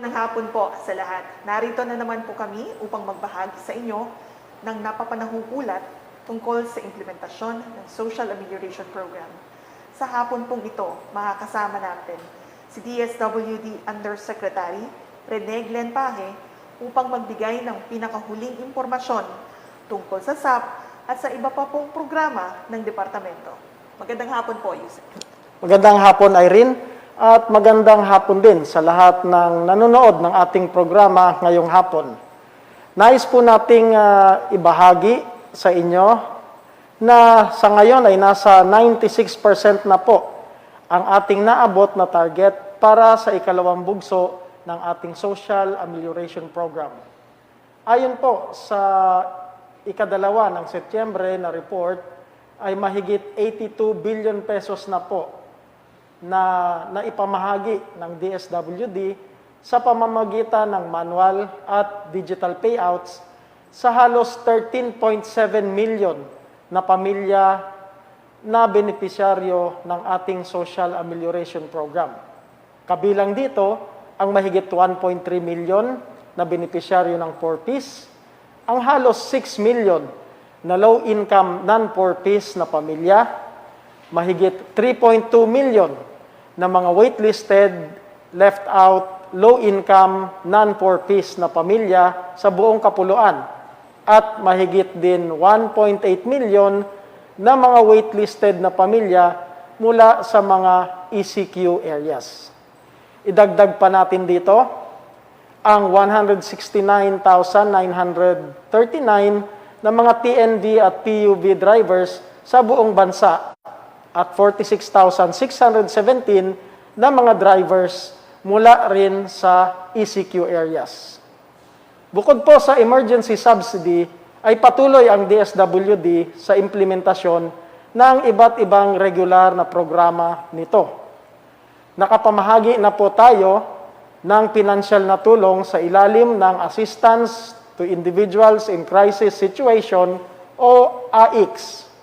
Magandang hapon po sa lahat. Narito na naman po kami upang magbahagi sa inyo ng napapanahong ulat tungkol sa implementasyon ng Social Amelioration Program. Sa hapon pong ito, makakasama natin si DSWD Undersecretary Rene Glenn Paje upang magbigay ng pinakahuling impormasyon tungkol sa SAP at sa iba pa pong programa ng departamento. Magandang hapon po, Yusek. Magandang hapon, Irene. At magandang hapon din sa lahat ng nanonood ng ating programa ngayong hapon. Nais po nating ibahagi sa inyo na sa ngayon ay nasa 96% na po ang ating naabot na target para sa ikalawang bugso ng ating Social Amelioration Program. Ayon po sa ikadalawa ng Setyembre na report ay mahigit 82 billion pesos na po na naipamahagi ng DSWD sa pamamagitan ng manual at digital payouts sa halos 13.7 million na pamilya na benepisyaryo ng ating Social Amelioration Program. Kabilang dito ang mahigit 1.3 million na benepisyaryo ng 4Ps, ang halos 6 million na low-income non-4Ps na pamilya, mahigit 3.2 million na mga waitlisted, left out, low-income, non-4Ps na pamilya sa buong kapuluan at mahigit din 1.8 million na mga waitlisted na pamilya mula sa mga ECQ areas. Idagdag pa natin dito ang 169,939 na mga TNV at PUV drivers sa buong bansa at 46,617 na mga drivers mula rin sa ECQ areas. Bukod po sa emergency subsidy, ay patuloy ang DSWD sa implementasyon ng iba't ibang regular na programa nito. Nakapamahagi na po tayo ng pinansyal na tulong sa ilalim ng Assistance to Individuals in Crisis Situation o AICS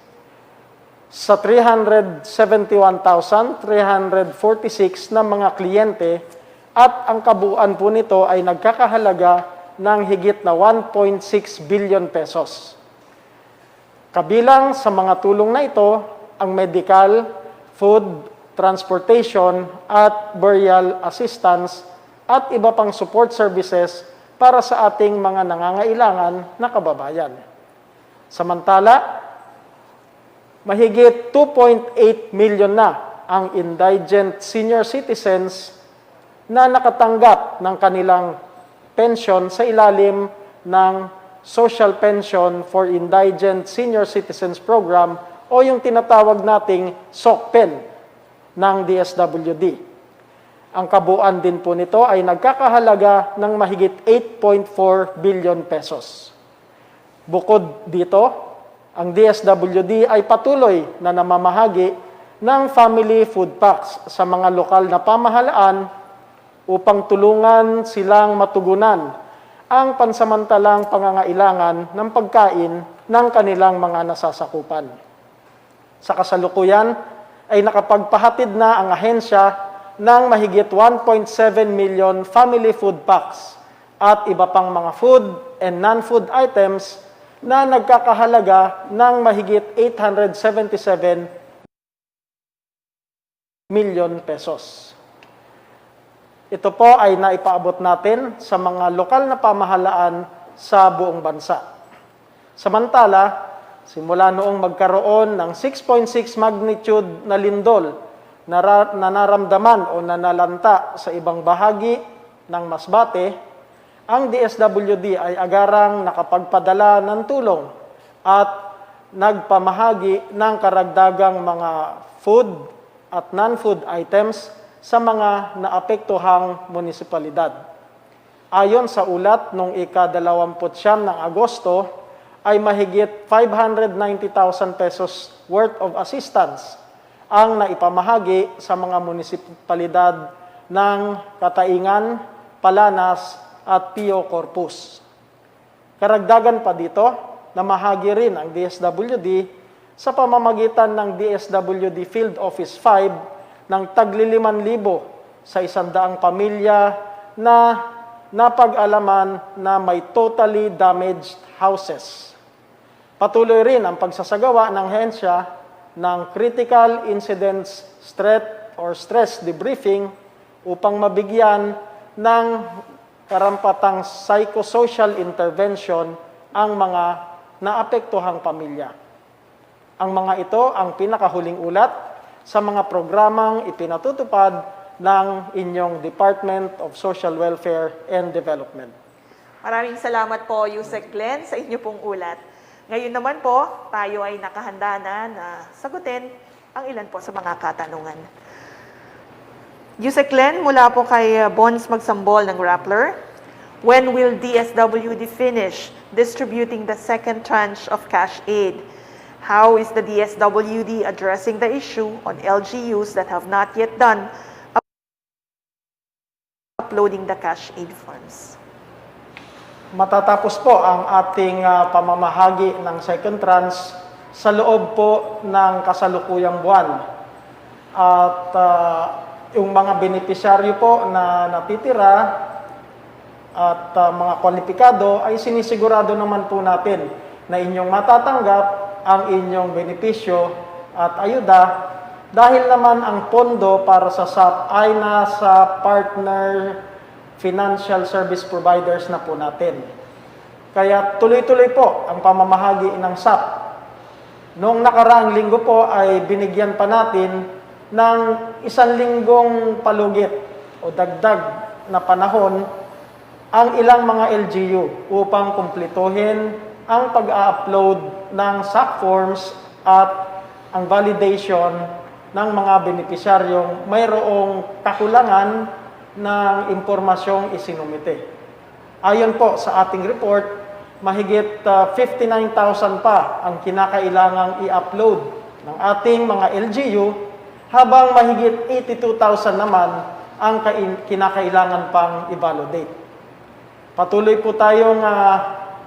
sa 371,346 na mga kliyente at ang kabuuan po nito ay nagkakahalaga ng higit na 1.6 billion pesos. Kabilang sa mga tulong na ito, ang medical, food, transportation at burial assistance at iba pang support services para sa ating mga nangangailangan na kababayan. Samantala, mahigit 2.8 million na ang indigent senior citizens na nakatanggap ng kanilang pension sa ilalim ng Social Pension for Indigent Senior Citizens Program o yung tinatawag nating SOCPEN ng DSWD. Ang kabuuan din po nito ay nagkakahalaga ng mahigit 8.4 billion pesos. Bukod dito, ang DSWD ay patuloy na namamahagi ng family food packs sa mga lokal na pamahalaan upang tulungan silang matugunan ang pansamantalang pangangailangan ng pagkain ng kanilang mga nasasakupan. Sa kasalukuyan ay nakapagpahatid na ang ahensya ng mahigit 1.7 million family food packs at iba pang mga food and non-food items na nagkakahalaga ng mahigit 877 million pesos. Ito po ay naipaabot natin sa mga lokal na pamahalaan sa buong bansa. Samantala, simula noong magkaroon ng 6.6 magnitude na lindol na naramdaman o nanalanta sa ibang bahagi ng Masbate, ang DSWD ay agarang nakapagpadala ng tulong at nagpamahagi ng karagdagang mga food at non-food items sa mga naapektuhang munisipalidad. Ayon sa ulat noong ika-29 ng Agosto, ay mahigit 590,000 pesos worth of assistance ang naipamahagi sa mga munisipalidad ng Kataingan, Palanas, at Pio Corpus. Karagdagan pa dito, namahagi rin ang DSWD sa pamamagitan ng DSWD Field Office 5 ng tagli 5,000 sa 100 pamilya na napag-alaman na may totally damaged houses. Patuloy rin ang pagsasagawa ng hensya ng Critical Incidents Threat or Stress Debriefing upang mabigyan ng karampatang psychosocial intervention ang mga naapektuhang pamilya. Ang mga ito ang pinakahuling ulat sa mga programang ipinatutupad ng inyong Department of Social Welfare and Development. Maraming salamat po, Yusek Glenn, sa inyo pong ulat. Ngayon naman po, tayo ay nakahanda na sagutin ang ilan po sa mga katanungan. Yusek Glenn, mula po kay Bons Magsambol ng Rappler, when will DSWD finish distributing the second tranche of cash aid? How is the DSWD addressing the issue on LGUs that have not yet done uploading the cash aid funds? Matatapos po ang ating pamamahagi ng second tranche sa loob po ng kasalukuyang buwan. At yung mga benepisyaryo po na natitira at mga kwalipikado ay sinisigurado naman po natin na inyong matatanggap ang inyong benepisyo at ayuda dahil naman ang pondo para sa SAP ay nasa partner financial service providers na po natin. Kaya tuloy-tuloy po ang pamamahagi ng SAP. Noong nakaraang linggo po ay binigyan pa natin ng 1 linggong palugit o dagdag na panahon ang ilang mga LGU upang kumplituhin ang pag-upload ng SAC forms at ang validation ng mga benepisyaryong mayroong kakulangan ng impormasyong isinumite. Ayon po sa ating report, mahigit 59,000 pa ang kinakailangang i-upload ng ating mga LGU, habang mahigit 82,000 naman ang kinakailangan pang i-validate. Patuloy po tayong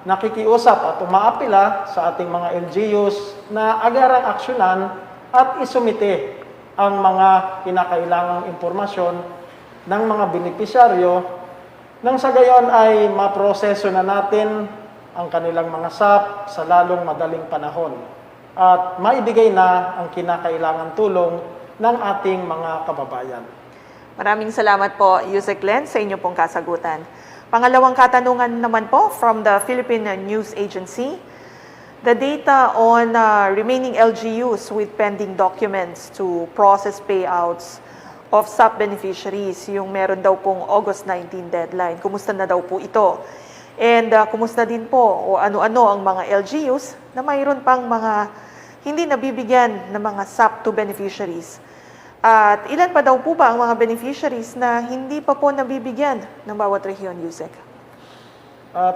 nakikiusap at umaapila sa ating mga LGUs na agarang aksyonan at isumite ang mga kinakailangang impormasyon ng mga benepisyaryo nang sa gayon ay maproseso na natin ang kanilang mga SAP sa lalong madaling panahon at maibigay na ang kinakailangan tulong ng ating mga kababayan. Maraming salamat po, Yusek Glenn, sa inyo pong kasagutan. Pangalawang katanungan naman po from the Philippine News Agency. The data on remaining LGUs with pending documents to process payouts of SAP beneficiaries, yung meron daw pong August 19 deadline. Kumusta na daw po ito? And kumusta din po o ano-ano ang mga LGUs na mayroon pang mga hindi nabibigyan ng mga SAP to beneficiaries? At ilan pa daw po ba ang mga beneficiaries na hindi pa po nabibigyan ng bawat rehiyon, Yusek?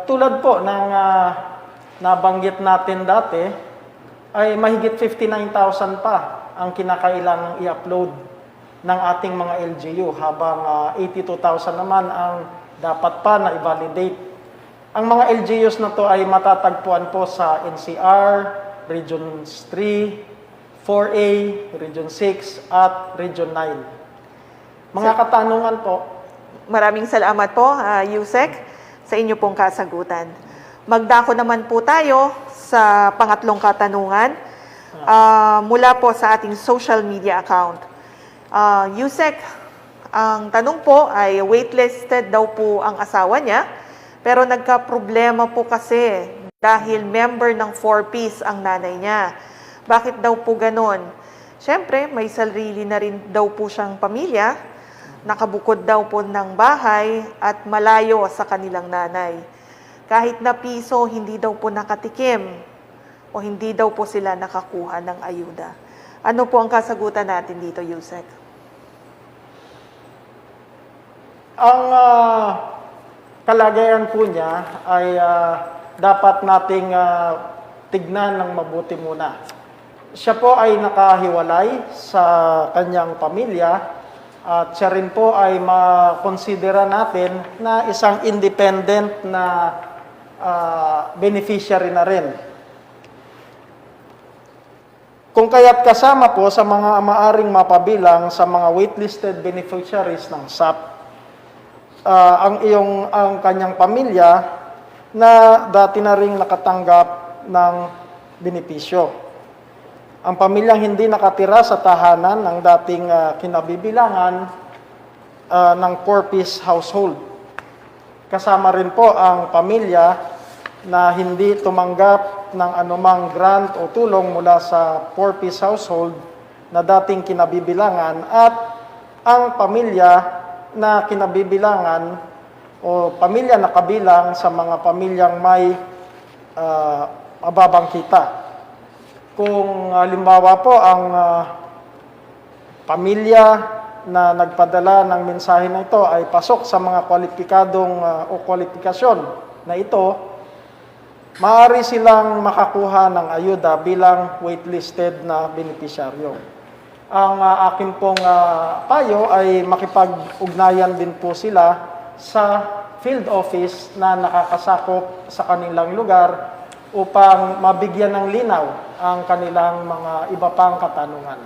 Tulad po ng nabanggit natin dati, ay mahigit 59,000 pa ang kinakailangang i-upload ng ating mga LGU, habang 82,000 naman ang dapat pa na i-validate. Ang mga LGUs na to ay matatagpuan po sa NCR, Regions 3, 4A, Region 6, at Region 9. Mga katanungan po. Maraming salamat po, Yusek, sa inyo pong kasagutan. Magdako naman po tayo sa pangatlong katanungan mula po sa ating social media account. Yusek, ang tanong po ay waitlisted daw po ang asawa niya, pero nagka-problema po kasi dahil member ng 4Ps ang nanay niya. Bakit daw po ganon? Siyempre, may sarili na rin daw po siyang pamilya, nakabukod daw po ng bahay at malayo sa kanilang nanay. Kahit na piso, hindi daw po nakatikim o hindi daw po sila nakakuha ng ayuda. Ano po ang kasagutan natin dito, Yusek? Ang kalagayan po niya ay dapat nating tignan ng mabuti muna. Siya po ay nakahiwalay sa kanyang pamilya at siya rin po ay makonsidera natin na isang independent na beneficiary na rin. Kung kaya't kasama po sa mga maaring mapabilang sa mga waitlisted beneficiaries ng SAP, ang kanyang pamilya na dati na ring nakatanggap ng benepisyo. Ang pamilyang hindi nakatira sa tahanan ng dating kinabibilangan ng four-piece household. Kasama rin po ang pamilya na hindi tumanggap ng anumang grant o tulong mula sa four-piece household na dating kinabibilangan at ang pamilya na kinabibilangan o pamilya na kabilang sa mga pamilyang may mababang kita. Kung halimbawa po ang pamilya na nagpadala ng mensahe na ito ay pasok sa mga kwalipikadong o kwalifikasyon na ito, maaari silang makakuha ng ayuda bilang waitlisted na benepisyaryo. Ang akin pong payo ay makipag-ugnayan din po sila sa field office na nakakasakop sa kanilang lugar upang mabigyan ng linaw ang kanilang mga iba pang katanungan.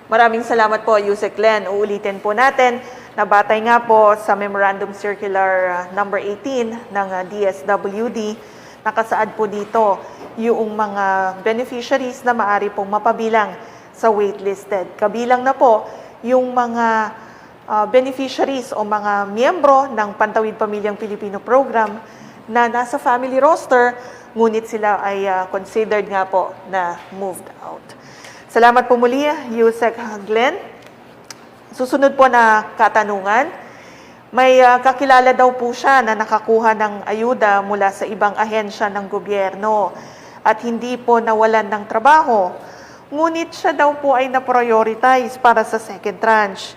Maraming salamat po, Yusek Glenn. Uulitin po natin na batay nga po sa Memorandum Circular number 18 ng DSWD, nakasaad po dito yung mga beneficiaries na maaari pong mapabilang sa waitlisted. Kabilang na po yung mga beneficiaries o mga miyembro ng Pantawid Pamilyang Pilipino Program na nasa family roster, ngunit sila ay considered nga po na moved out. Salamat po muli, Yusek Glenn. Susunod po na katanungan. May kakilala daw po siya na nakakuha ng ayuda mula sa ibang ahensya ng gobyerno at hindi po nawalan ng trabaho. Ngunit siya daw po ay na-prioritize para sa second tranche.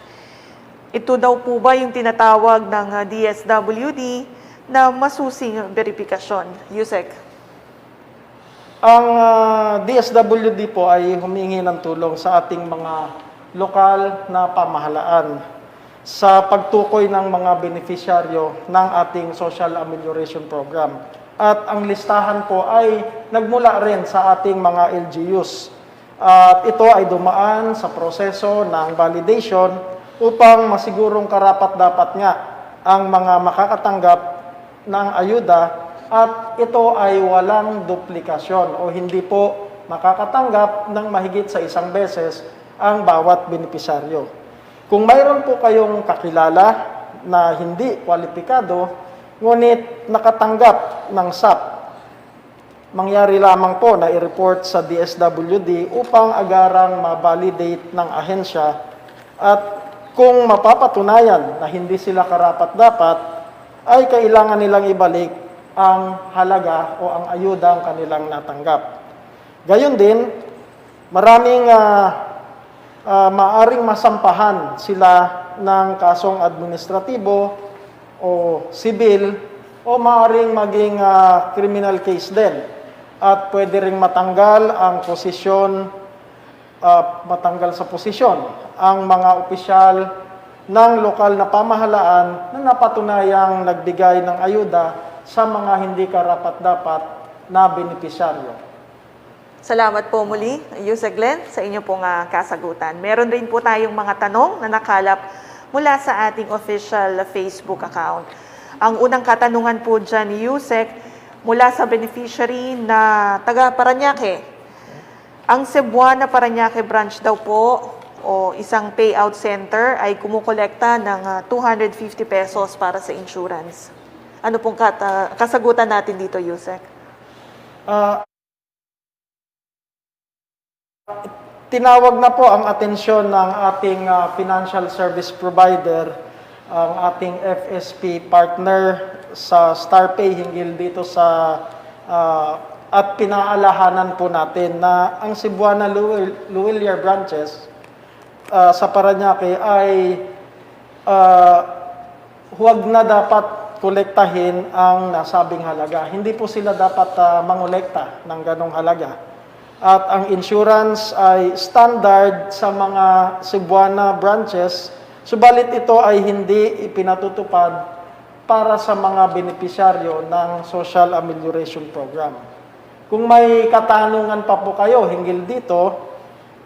Ito daw po ba yung tinatawag ng DSWD na masusing verifikasyon? Yusek. Ang DSWD po ay humingi ng tulong sa ating mga lokal na pamahalaan sa pagtukoy ng mga beneficiaryo ng ating Social Amelioration Program. At ang listahan po ay nagmula rin sa ating mga LGUs. At ito ay dumaan sa proseso ng validation upang masigurong karapat-dapat nga ang mga makakatanggap ng ayuda at ito ay walang duplikasyon o hindi po makakatanggap ng mahigit sa isang beses ang bawat benepisyaryo. Kung mayroon po kayong kakilala na hindi kwalipikado, ngunit nakatanggap ng SAP, mangyari lamang po na i-report sa DSWD upang agarang ma-validate ng ahensya at kung mapapatunayan na hindi sila karapat-dapat, ay kailangan nilang ibalik ang halaga o ang ayuda ang kanilang natanggap. Gayon din, maraming maaring masampahan sila ng kasong administratibo o sibil o maaring maging criminal case din. At pwede ring matanggal ang posisyon, matanggal sa posisyon ang mga opisyal ng lokal na pamahalaan na napatunayang nagbigay ng ayuda sa mga hindi karapat-dapat na benepisyaryo. Salamat po muli, Yusek Glenn, sa inyo pong kasagutan. Meron rin po tayong mga tanong na nakalap mula sa ating official Facebook account. Ang unang katanungan po dyan ni Yusek, mula sa beneficiary na taga Parañaque. Ang Cebuana Parañaque branch daw po o isang payout center ay kumukolekta ng 250 pesos para sa insurance. Ano pong kasagutan natin dito, Yusek? Tinawag na po ang atensyon ng ating financial service provider, ang ating FSP partner sa StarPay hinggil dito sa at pinaalahanan po natin na ang Cebuana Luwiliar branches sa Parañaque ay huwag na dapat kolektahin ang nasabing halaga. Hindi po sila dapat mangolekta ng ganong halaga. At ang insurance ay standard sa mga Cebuana branches, subalit ito ay hindi ipinatutupad para sa mga benepisyaryo ng Social Amelioration Program. Kung may katanungan pa po kayo hinggil dito,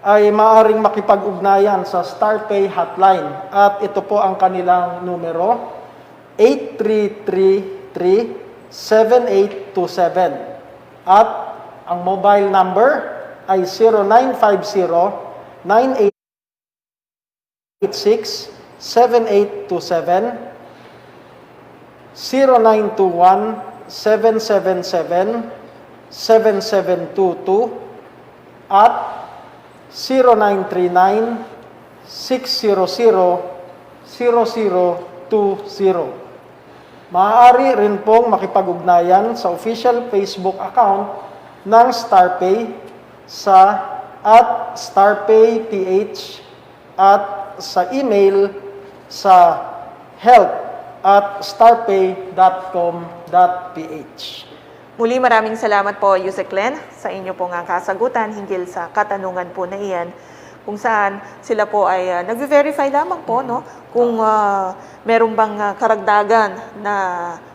ay maaaring makipag-ugnayan sa StarPay hotline at ito po ang kanilang numero 0950-8333-7827. At ang mobile number ay 0950-986-7827, 0921-777-7722, at 0939-600-0020. Maaari rin pong makipag-ugnayan sa official Facebook account ng StarPay sa @StarPayPH at sa email sa help@starpay.com.ph. Muli maraming salamat po, Yusek Len, sa inyo pong kasagutan hinggil sa katanungan po na iyan, kung saan sila po ay nag-verify lamang po, no, kung meron bang karagdagan na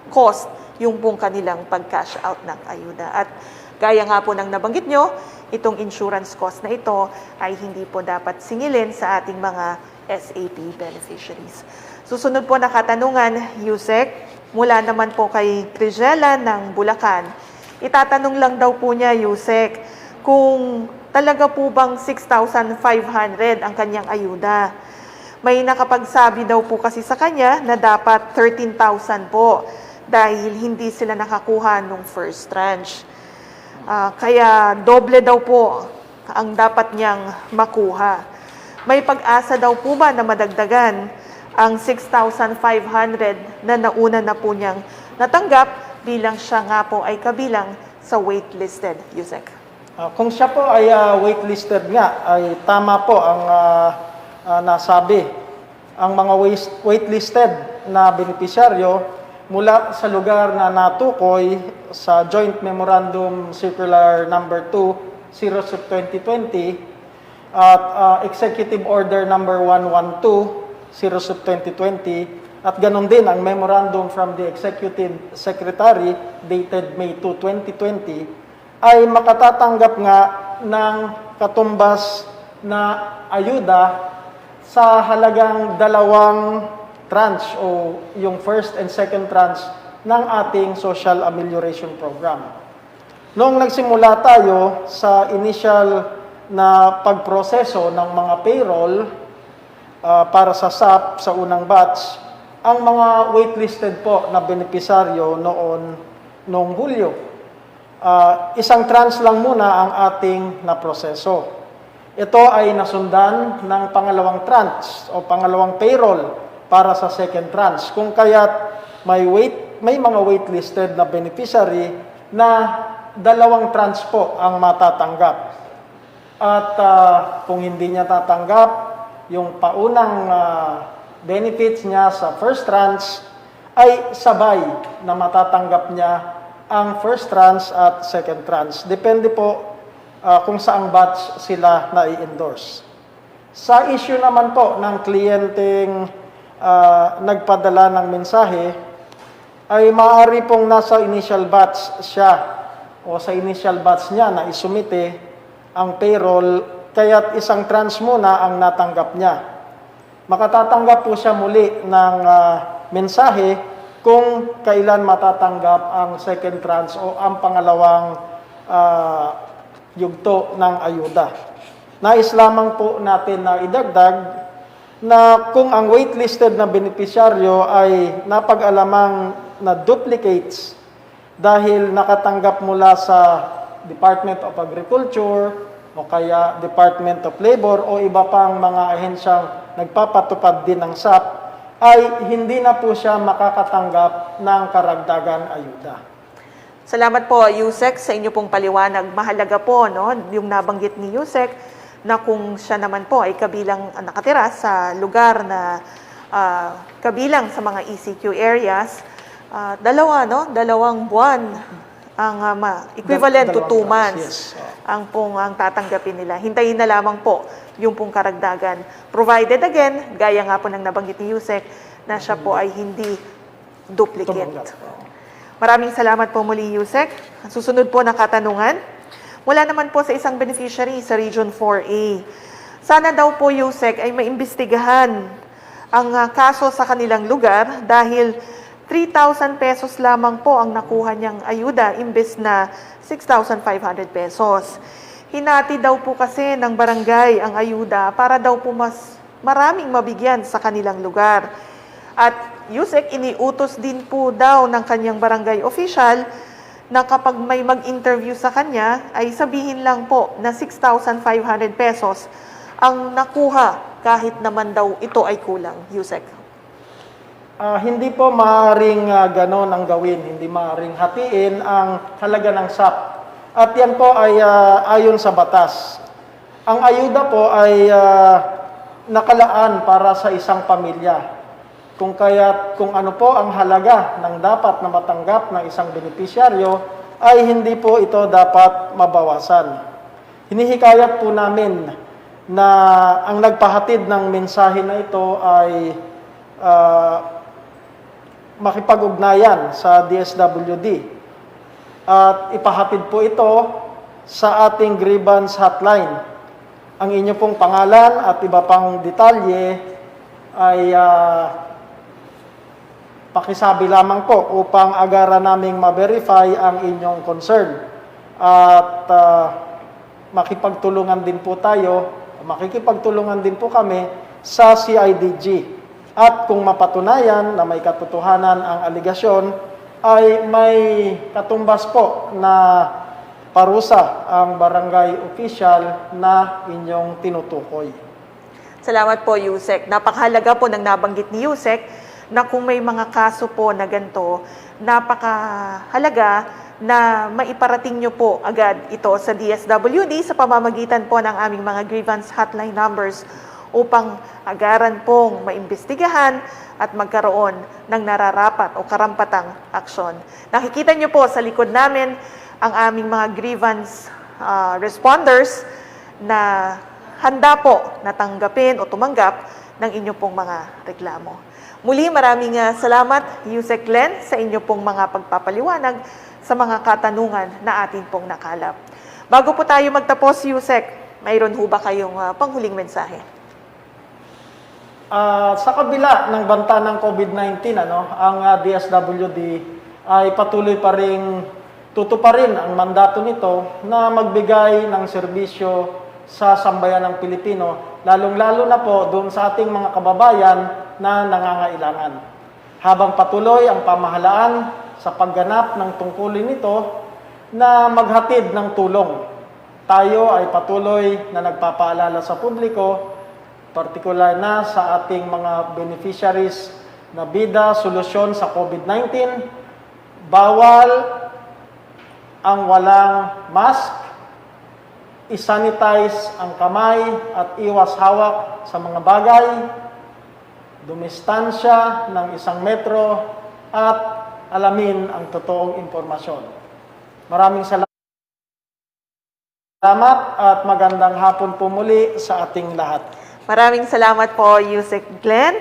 cost yung pong kanilang pag-cash out ng ayuda. At gaya nga po ng nabanggit nyo, itong insurance cost na ito ay hindi po dapat singilin sa ating mga SAP beneficiaries. Susunod po na katanungan, Yusek, mula naman po kay Crisela ng Bulacan. Itatanong lang daw po niya, Yusek, kung talaga po bang 6,500 ang kanyang ayuda. May nakapagsabi daw po kasi sa kanya na dapat 13,000 po dahil hindi sila nakakuha nung first tranche. Kaya doble daw po ang dapat niyang makuha. May pag-asa daw po ba na madagdagan ang 6,500 na nauna na po niyang natanggap bilang siya nga po ay kabilang sa waitlisted, Yusek? Kung siya po ay waitlisted nga, ay tama po ang nasabi. Ang mga waitlisted na benepisyaryo mula sa lugar na natukoy sa Joint Memorandum Circular Number 2, 0/2020 at Executive Order Number 112, 0/2020 at ganon din ang Memorandum from the Executive Secretary dated May 2, 2020 ay makatatanggap nga ng katumbas na ayuda sa halagang 2 tranche o yung first and second tranche ng ating Social Amelioration Program. Noong nagsimula tayo sa initial na pagproseso ng mga payroll para sa SAP sa unang batch, ang mga waitlisted po na benepisaryo noong Hulyo. Isang tranche lang muna ang ating naproseso. Ito ay nasundan ng pangalawang tranche o pangalawang payroll para sa second tranche. Kung kaya't may mga waitlisted na beneficiary na 2 tranche po ang matatanggap. At kung hindi niya tatanggap yung paunang benefits niya sa first tranche, ay sabay na matatanggap niya ang first tranche at second tranche. Depende po kung saang batch sila na-i-endorse. Sa issue naman po ng kliyenteng nagpadala ng mensahe, ay maaari pong nasa initial batch siya o sa initial batch niya na isumite ang payroll, kaya't isang tranche muna ang natanggap niya. Makatatanggap po siya muli ng mensahe kung kailan matatanggap ang second tranche o ang pangalawang yugto ng ayuda. Nais lamang po natin na idagdag na kung ang waitlisted na benepisyaryo ay napag-alamang na duplicates dahil nakatanggap mula sa Department of Agriculture o kaya Department of Labor o iba pang mga ahensyang nagpapatupad din ng SAP, ay hindi na po siya makakatanggap ng karagdagang ayuda. Salamat po, Yusek, sa inyo pong paliwanag. Mahalaga po, no, yung nabanggit ni Yusek na kung siya naman po ay kabilang nakatira sa lugar na kabilang sa mga ECQ areas, 2 buwan ang equivalent to 2 months ang tatanggapin nila. Hintayin na lamang po yung pong karagdagan. Provided again, gaya nga po ng nabanggit ni Yusek, na siya po ay hindi duplicate. Maraming salamat po muli, Yusek. Susunod po na katanungan. Mula naman po sa isang beneficiary sa Region 4A. Sana daw po, Yusek, ay maimbestigahan ang kaso sa kanilang lugar dahil 3,000 pesos lamang po ang nakuha niyang ayuda imbes na 6,500 pesos. Hinati daw po kasi ng barangay ang ayuda para daw po mas maraming mabigyan sa kanilang lugar. At Yusek, iniutos din po daw ng kanyang barangay official na kapag may mag-interview sa kanya ay sabihin lang po na 6,500 pesos ang nakuha kahit naman daw ito ay kulang. Yusek. Hindi po maaaring ganon ang gawin, hindi maaaring hatiin ang halaga ng SAP. At yan po ay ayon sa batas. Ang ayuda po ay nakalaan para sa isang pamilya. Kung ano po ang halaga ng dapat na matanggap ng isang benepisyaryo, ay hindi po ito dapat mabawasan. Hinihikayat po namin na ang nagpahatid ng mensahe na ito ay makipag-ugnayan sa DSWD at ipahatid po ito sa ating grievance hotline. Ang inyo pong pangalan at iba pang detalye ay pakisabi lamang po upang agaran naming ma-verify ang inyong concern. At makipagtulungan din po tayo, makikipagtulungan din po kami sa CIDG. At kung mapatunayan na may katotohanan ang aligasyon, ay may katumbas po na parusa ang barangay official na inyong tinutukoy. Salamat po, Yusek. Napakahalaga po ng nabanggit ni Yusek na kung may mga kaso po na ganito, napakahalaga na maiparating nyo po agad ito sa DSWD sa pamamagitan po ng aming mga grievance hotline numbers upang agaran pong maimbestigahan at magkaroon ng nararapat o karampatang aksyon. Nakikita nyo po sa likod namin ang aming mga grievance responders na handa po natanggapin o tumanggap ng inyo pong mga reklamo. Muli, maraming salamat, Yusek Glenn, sa inyo pong mga pagpapaliwanag sa mga katanungan na atin pong nakalap. Bago po tayo magtapos, Yusek, mayroon ho ba kayong panghuling mensahe? Sa kabila ng banta ng COVID-19, ang DSWD ay patuloy pa ring tutuparin ang mandato nito na magbigay ng serbisyo sa sambayan ng Pilipino, lalong-lalo na po doon sa ating mga kababayan na nangangailangan. Habang patuloy ang pamahalaan sa pagganap ng tungkulin nito na maghatid ng tulong, tayo ay patuloy na nagpapaalala sa publiko, partikular na sa ating mga beneficiaries na bida, solusyon sa COVID-19, bawal ang walang mask, isanitize ang kamay at iwas hawak sa mga bagay, dumistansya ng 1 metro at alamin ang totoong impormasyon. Maraming salamat at magandang hapon po muli sa ating lahat. Maraming salamat po, Yusek Glenn.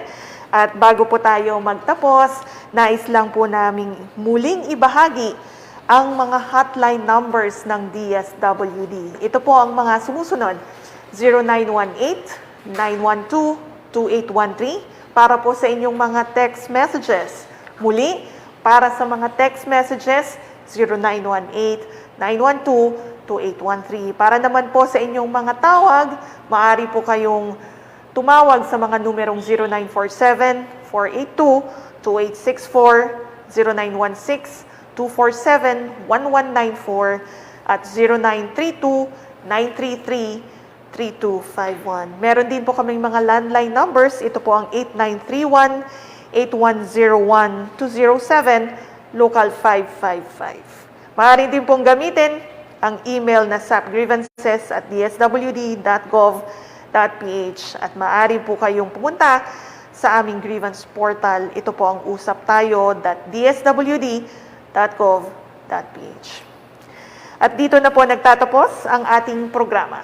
At bago po tayo magtapos, nais lang po naming muling ibahagi ang mga hotline numbers ng DSWD. Ito po ang mga sumusunod: 0918-912-2813 para po sa inyong mga text messages. Muli, para sa mga text messages, 0918-912-2813. Para naman po sa inyong mga tawag, maaari po kayong tumawag sa mga numerong 0947-482-2864, 0916-247-1194 at 0932-933-3251. Meron din po kaming mga landline numbers. Ito po ang 8931-8101-207, local 555. Maaari din pong gamitin ang email na sapgrievances@dswd.gov.ph at maaari po kayong pumunta sa aming grievance portal. Ito po ang usaptayo.dswd.gov.ph. At dito na po nagtatapos ang ating programa.